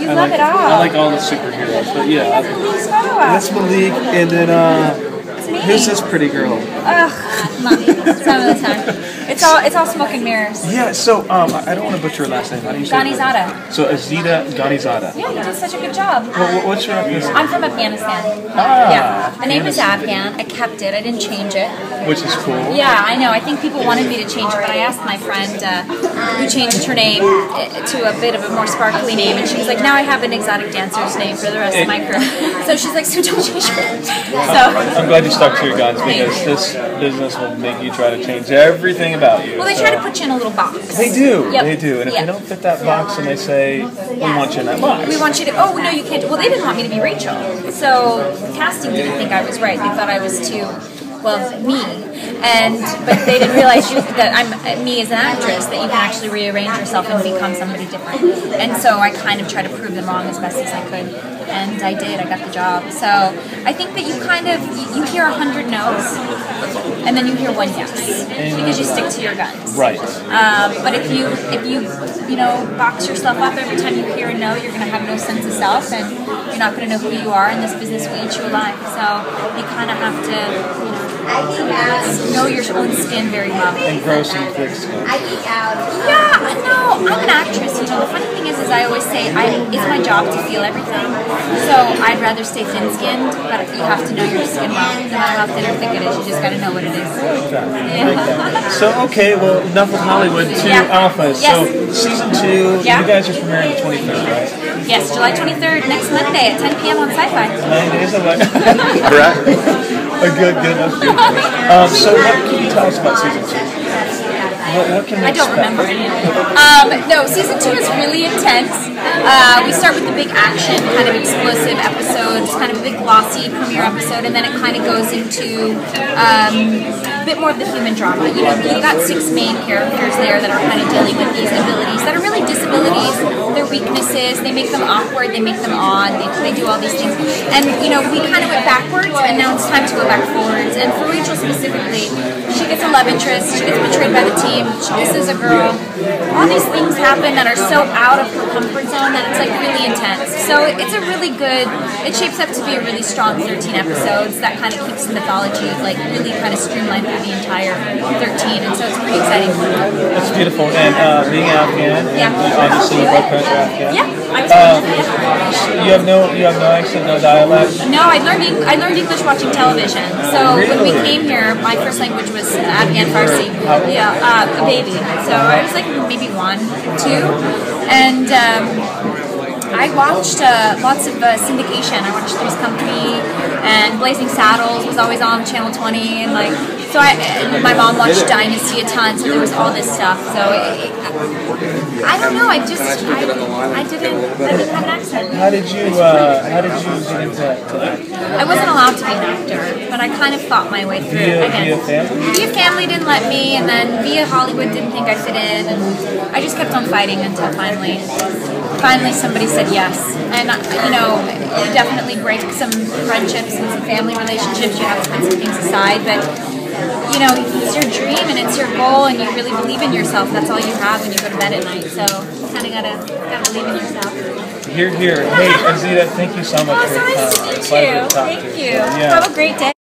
You love it all. I like all the superheroes, but yeah. That's Malik, and then who's this pretty girl? Ugh, mommy. Some of the time. It's all smoke and mirrors. Yeah, so I don't want to butcher her last name. How do you say غاني it? Zada. So Azita Ghani Zada. Yeah, you did such a good job. What's your ethnicity? I'm from Afghanistan. Ah, Yeah, the name is Afghan. I kept it. I didn't change it. Which is cool. Yeah, I know. I think people wanted me to change it, but I asked my friend who changed her name to a bit of a more sparkly name, and she was like, "Now I have an exotic dancer's name for the rest of my career." So she's like, "So don't change it." So I'm glad you stuck to your guns because this business will make you try to change everything about you. Well, they try to put you in a little box. They do. Yep. They do. And if Yep. they don't fit that box and they say, we want you in that box. We want you to, oh, no, you can't. Well, they didn't want me to be Rachel. So the casting didn't think I was right. They thought I was too, well, me. But they didn't realize that I'm me as an actress, that you can actually rearrange yourself and become somebody different. And so I kind of tried to prove them wrong as best as I could. And I did. I got the job. So I think that you you hear 100 no's, and then you hear one yes, because you stick to your guns. Right. But if you box yourself up every time you hear a no, you're going to have no sense of self, and you're not going to know who you are. In this business, we eat you alive. So you kind of have to, know your own skin very well. And grow some thick skin. Yeah, no, I'm an actress. The funny thing is I always say it's my job to feel everything. So I'd rather stay thin-skinned, but you have to know your skin well. No matter how thin or thick it is, you just got to know what it is. Yeah. So, okay, well, enough of Hollywood to Alpha. Yes. So, season 2, you guys are premiering the 23rd, right? Yes, July 23rd, next Monday at 10 p.m. on Sci-Fi. 9 days away. Correct. Good. So, what can you tell us about season 2? What can we I don't remember any of it. No, season 2 is really intense. We start with the big action, kind of explosive episodes, kind of a big glossy premiere episode, and then it kind of goes into a bit more of the human drama. You've got 6 main characters there that are kind of dealing with these abilities that are really disabilities. They're weaknesses. They make them awkward. They make them odd. They do all these things. And, we kind of went backwards, and now it's time to go back forwards. And for Rachel specifically, she gets a love interest. She gets betrayed by the team. This is a girl. All these things happen that are so out of her comfort zone that it's like really intense. So it's a really good, it shapes up to be a really strong 13 episodes that kind of keeps the mythology like really kind of streamlined through the entire 13, and so it's pretty exciting. It's beautiful. And being Afghan, obviously your both parents are Afghan. Yeah, I was you have no accent, no dialect? No, I learned English watching television. So when we came here, my first language was Afghan Farsi. Yeah, a baby. So I was like maybe 1, 2, and I watched lots of syndication. I watched Three's Company, and Blazing Saddles was always on Channel 20, and and my mom watched Dynasty a ton, so there was all this stuff. So I don't know. I didn't have an accent. How did you get into that? I wasn't allowed to be an actor, but I kind of fought my way through it. Via family? Via family didn't let me, and then via Hollywood didn't think I fit in, and I just kept on fighting until finally somebody said yes. And you definitely break some friendships and some family relationships. You have to put some things aside, but it's your dream and it's your goal, and you really believe in yourself. That's all you have when you go to bed at night. So you kind of gotta believe in yourself. Here. Hey, Azita, thank you so much for your time. Nice to meet you. Thank you. Yeah. Have a great day.